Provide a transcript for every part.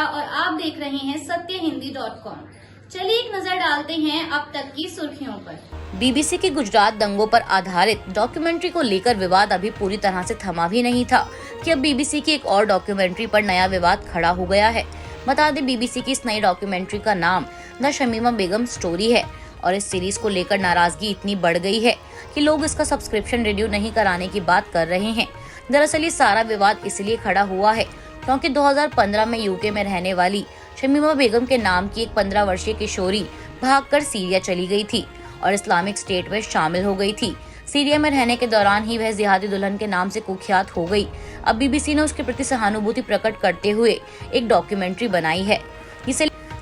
और आप देख रहे हैं सत्यहिंदी.com। चलिए एक नजर डालते हैं अब तक की सुर्खियों पर। बीबीसी की गुजरात दंगों पर आधारित डॉक्यूमेंट्री को लेकर विवाद अभी पूरी तरह से थमा भी नहीं था कि अब बीबीसी की एक और डॉक्यूमेंट्री पर नया विवाद खड़ा हो गया है। बता दें, बीबीसी की इस नई डॉक्यूमेंट्री का नाम द शमीमा बेगम स्टोरी है और इस सीरीज को लेकर नाराजगी इतनी बढ़ गई है कि लोग इसका सब्सक्रिप्शन रिन्यू नहीं कराने की बात कर रहे हैं। दरअसल ये सारा विवाद इसलिए खड़ा हुआ है क्योंकि 2015 में यूके में रहने वाली शमीमा बेगम के नाम की एक 15 वर्षीय किशोरी भागकर सीरिया चली गई थी और इस्लामिक स्टेट में शामिल हो गई थी। सीरिया में रहने के दौरान ही वह जिहादी दुल्हन के नाम से कुख्यात हो गई। अब बीबीसी ने उसके प्रति सहानुभूति प्रकट करते हुए एक डॉक्यूमेंट्री बनाई है।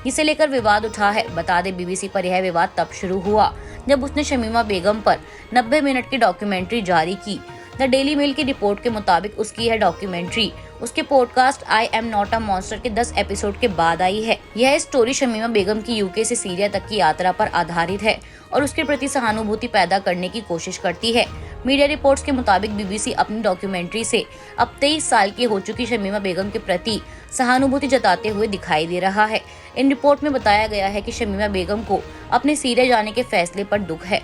इसे लेकर विवाद उठा है। बता दें, बीबीसी पर यह विवाद तब शुरू हुआ जब उसने शमीमा बेगम पर 90 मिनट की डॉक्यूमेंट्री जारी की। द डेली मेल की रिपोर्ट के मुताबिक उसकी यह डॉक्यूमेंट्री उसके podcast I am not a monster के 10 एपिसोड के बाद आई है। यह स्टोरी शमीमा बेगम की यूके से सीरिया तक की यात्रा पर आधारित है और उसके प्रति सहानुभूति पैदा करने की कोशिश करती है। मीडिया रिपोर्ट्स के मुताबिक बीबीसी अपनी डॉक्यूमेंट्री से अब 23 साल की हो चुकी शमीमा बेगम के प्रति सहानुभूति जताते हुए दिखाई दे रहा है। इन रिपोर्ट में बताया गया है कि शमीमा बेगम को अपने सीरिया जाने के फैसले पर दुख है।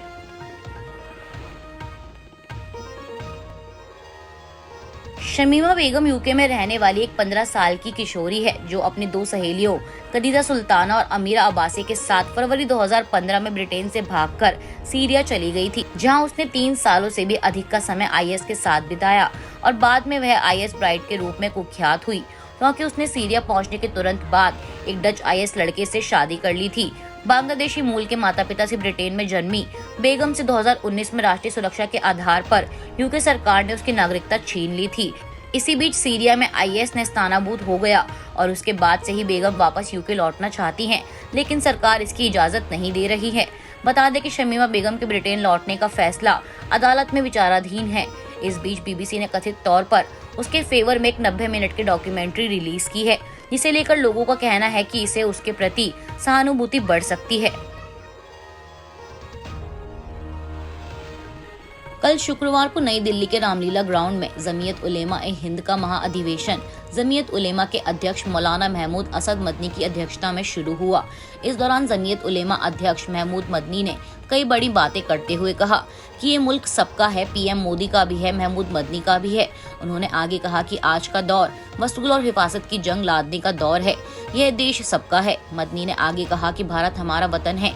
शमीमा बेगम यूके में रहने वाली एक 15 साल की किशोरी है जो अपनी दो सहेलियों कदीजा सुल्ताना और अमीरा अब्बासी के साथ फरवरी 2015 में ब्रिटेन से भागकर सीरिया चली गई थी, जहां उसने 3 सालों से भी अधिक का समय आईएस के साथ बिताया और बाद में वह आईएस ब्राइड के रूप में कुख्यात हुई क्योंकि उसने सीरिया पहुंचने के तुरंत बाद एक डच आईएस लड़के से शादी कर ली थी। बांग्लादेशी मूल के माता पिता से ब्रिटेन में जन्मी बेगम से 2019 में राष्ट्रीय सुरक्षा के आधार पर यूके सरकार ने उसकी नागरिकता छीन ली थी। इसी बीच सीरिया में आईएस नेस्तनाबूद हो गया और उसके बाद से ही बेगम वापस यूके लौटना चाहती हैं, लेकिन सरकार इसकी इजाजत नहीं दे रही है। बता दें कि शमीमा बेगम के ब्रिटेन लौटने का फैसला अदालत में विचाराधीन है। इस बीच बीबीसी ने कथित तौर पर उसके फेवर में एक 90 मिनट की डॉक्यूमेंट्री रिलीज की है, जिसे लेकर लोगों का कहना है कि इससे उसके प्रति सहानुभूति बढ़ सकती है। कल शुक्रवार को नई दिल्ली के रामलीला ग्राउंड में जमीयत उलेमा ए हिंद का महाअधिवेशन जमीयत उलेमा के अध्यक्ष मौलाना महमूद असद मदनी की अध्यक्षता में शुरू हुआ। इस दौरान जमीयत उलेमा अध्यक्ष महमूद मदनी ने कई बड़ी बातें करते हुए कहा कि ये मुल्क सबका है, पीएम मोदी का भी है, महमूद मदनी का भी है। उन्होंने आगे कहा कि आज का दौर वसूल और हिफाजत की जंग लादने का दौर है, यह देश सबका है। मदनी ने आगे कहा कि भारत हमारा वतन है,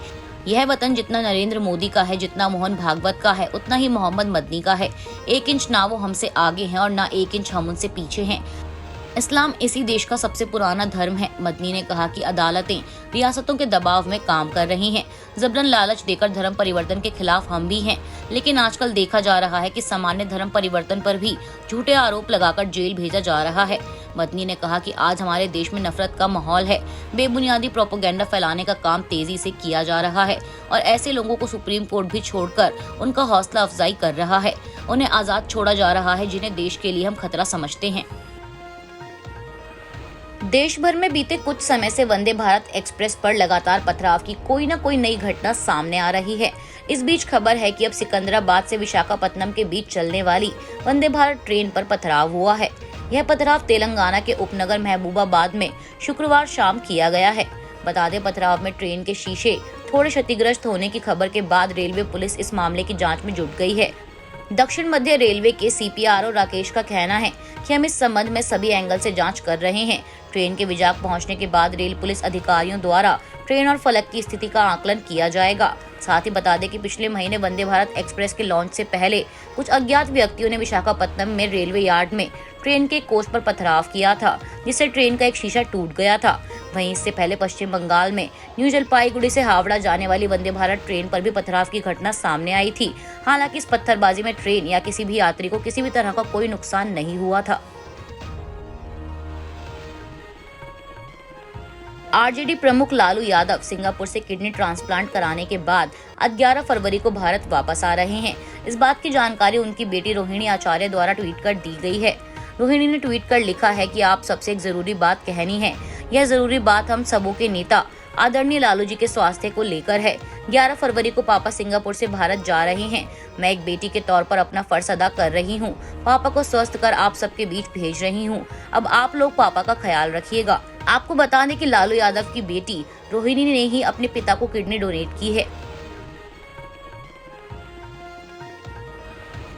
यह वतन जितना नरेंद्र मोदी का है, जितना मोहन भागवत का है, उतना ही मोहम्मद मदनी का है। 1 इंच ना वो हमसे आगे हैं और ना 1 इंच हम उनसे पीछे हैं। इस्लाम इसी देश का सबसे पुराना धर्म है। मदनी ने कहा कि अदालतें रियासतों के दबाव में काम कर रही हैं, जबरन लालच देकर धर्म परिवर्तन के खिलाफ हम भी हैं, लेकिन आजकल देखा जा रहा है कि सामान्य धर्म परिवर्तन पर भी झूठे आरोप लगाकर जेल भेजा जा रहा है। मदनी ने कहा कि आज हमारे देश में नफरत का माहौल है, बेबुनियादी प्रोपेगेंडा फैलाने का काम तेजी से किया जा रहा है और ऐसे लोगों को सुप्रीम कोर्ट भी छोड़कर उनका हौसला अफजाई कर रहा है। उन्हें आजाद छोड़ा जा रहा है जिन्हें देश के लिए हम खतरा समझते हैं। देश भर में बीते कुछ समय से वंदे भारत एक्सप्रेस पर लगातार पथराव की कोई न कोई नई घटना सामने आ रही है। इस बीच खबर है कि अब सिकंदराबाद से विशाखापत्तनम के बीच चलने वाली वंदे भारत ट्रेन पर पथराव हुआ है। यह पथराव तेलंगाना के उपनगर महबूबाबाद में शुक्रवार शाम किया गया है। बता दें, पथराव में ट्रेन के शीशे थोड़े क्षतिग्रस्त होने की खबर के बाद रेलवे पुलिस इस मामले की जाँच में जुट गई है। दक्षिण मध्य रेलवे के सीपीआरओ राकेश का कहना है कि हम इस संबंध में सभी एंगल से जांच कर रहे हैं। ट्रेन के विजाग पहुंचने के बाद रेल पुलिस अधिकारियों द्वारा ट्रेन और फलक की स्थिति का आकलन किया जाएगा। साथ ही बता दें कि पिछले महीने वंदे भारत एक्सप्रेस के लॉन्च से पहले कुछ अज्ञात व्यक्तियों ने विशाखापत्तनम में रेलवे यार्ड में ट्रेन के कोच पर पथराव किया था, जिससे ट्रेन का एक शीशा टूट गया था। वहीं इससे पहले पश्चिम बंगाल में न्यू जलपाईगुड़ी से हावड़ा जाने वाली वंदे भारत ट्रेन पर भी पथराव की घटना सामने आई थी। हालांकि इस पत्थरबाजी में ट्रेन या किसी भी यात्री को किसी भी तरह का कोई नुकसान नहीं हुआ था। आरजेडी प्रमुख लालू यादव सिंगापुर से किडनी ट्रांसप्लांट कराने के बाद 11 फरवरी को भारत वापस आ रहे हैं। इस बात की जानकारी उनकी बेटी रोहिणी आचार्य द्वारा ट्वीट कर दी गई है। रोहिणी ने ट्वीट कर लिखा है कि आप सबसे एक जरूरी बात कहनी है। यह जरूरी बात हम सबों के नेता आदरणीय लालू जी के स्वास्थ्य को लेकर है। 11 फरवरी को पापा सिंगापुर से भारत जा रहे हैं। मैं एक बेटी के तौर पर अपना फर्ज अदा कर रही हूँ। पापा को स्वस्थ कर आप सबके बीच भेज रही हूँ। अब आप लोग पापा का ख्याल रखिएगा। आपको बता दें कि लालू यादव की बेटी रोहिणी ने ही अपने पिता को किडनी डोनेट की है।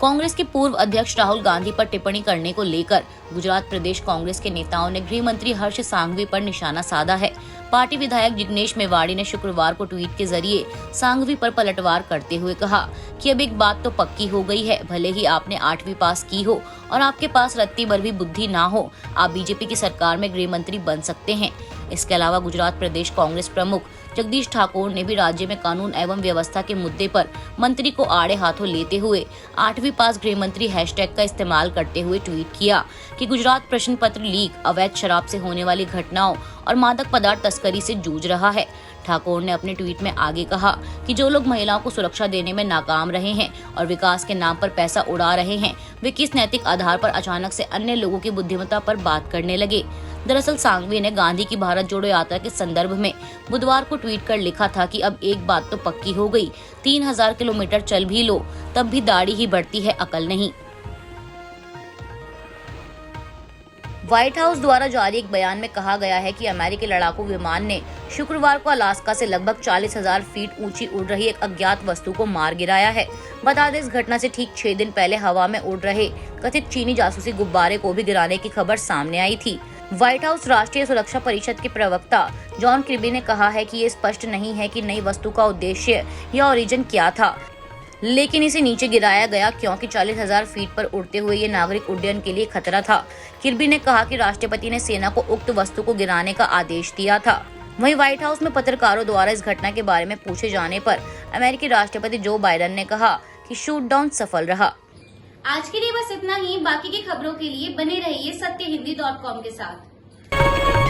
कांग्रेस के पूर्व अध्यक्ष राहुल गांधी पर टिप्पणी करने को लेकर गुजरात प्रदेश कांग्रेस के नेताओं ने गृह मंत्री हर्ष सांघवी पर निशाना साधा है। पार्टी विधायक जिग्नेश मेवाड़ी ने शुक्रवार को ट्वीट के जरिए सांघवी पर पलटवार करते हुए कहा कि अब एक बात तो पक्की हो गई है, भले ही आपने 8वीं पास की हो और आपके पास रत्ती भर भी बुद्धि ना हो, आप बीजेपी की सरकार में गृह मंत्री बन सकते हैं। इसके अलावा गुजरात प्रदेश कांग्रेस प्रमुख जगदीश ठाकुर ने भी राज्य में कानून एवं व्यवस्था के मुद्दे पर मंत्री को आड़े हाथों लेते हुए 8वीं पास गृह मंत्री हैशटैग का इस्तेमाल करते हुए ट्वीट किया कि गुजरात प्रश्न पत्र लीक, अवैध शराब से होने वाली घटनाओं और मादक पदार्थ तस्करी से जूझ रहा है। ठाकुर ने अपने ट्वीट में आगे कहा कि जो लोग महिलाओं को सुरक्षा देने में नाकाम रहे हैं और विकास के नाम पर पैसा उड़ा रहे हैं, वे किस नैतिक आधार पर अचानक से अन्य लोगों की बुद्धिमत्ता पर बात करने लगे। दरअसल सांघवी ने गांधी की भारत जोड़ो यात्रा के संदर्भ में बुधवार को ट्वीट कर लिखा था कि अब एक बात तो पक्की हो गई, 3000 किलोमीटर चल भी लो तब भी दाढ़ी ही बढ़ती है, अकल नहीं। व्हाइट हाउस द्वारा जारी एक बयान में कहा गया है कि अमेरिकी लड़ाकू विमान ने शुक्रवार को अलास्का से लगभग 40,000 फीट ऊंची उड़ रही एक अज्ञात वस्तु को मार गिराया है। बता दें, इस घटना से ठीक 6 दिन पहले हवा में उड़ रहे कथित चीनी जासूसी गुब्बारे को भी गिराने की खबर सामने आई थी। व्हाइट हाउस राष्ट्रीय सुरक्षा परिषद के प्रवक्ता जॉन किर्बी ने कहा है कि ये स्पष्ट नहीं है कि नई वस्तु का उद्देश्य या ओरिजिन क्या था, लेकिन इसे नीचे गिराया गया क्योंकि 40,000 फीट पर उड़ते हुए ये नागरिक उड्डयन के लिए खतरा था। किर्बी ने कहा कि राष्ट्रपति ने सेना को उक्त वस्तु को गिराने का आदेश दिया था। वहीं व्हाइट हाउस में पत्रकारों द्वारा इस घटना के बारे में पूछे जाने पर अमेरिकी राष्ट्रपति जो बाइडेन ने कहा कि शूट डाउन सफल रहा। आज के लिए बस इतना ही। बाकी की खबरों के लिए बने रहिए सत्यहिंदी.com के साथ।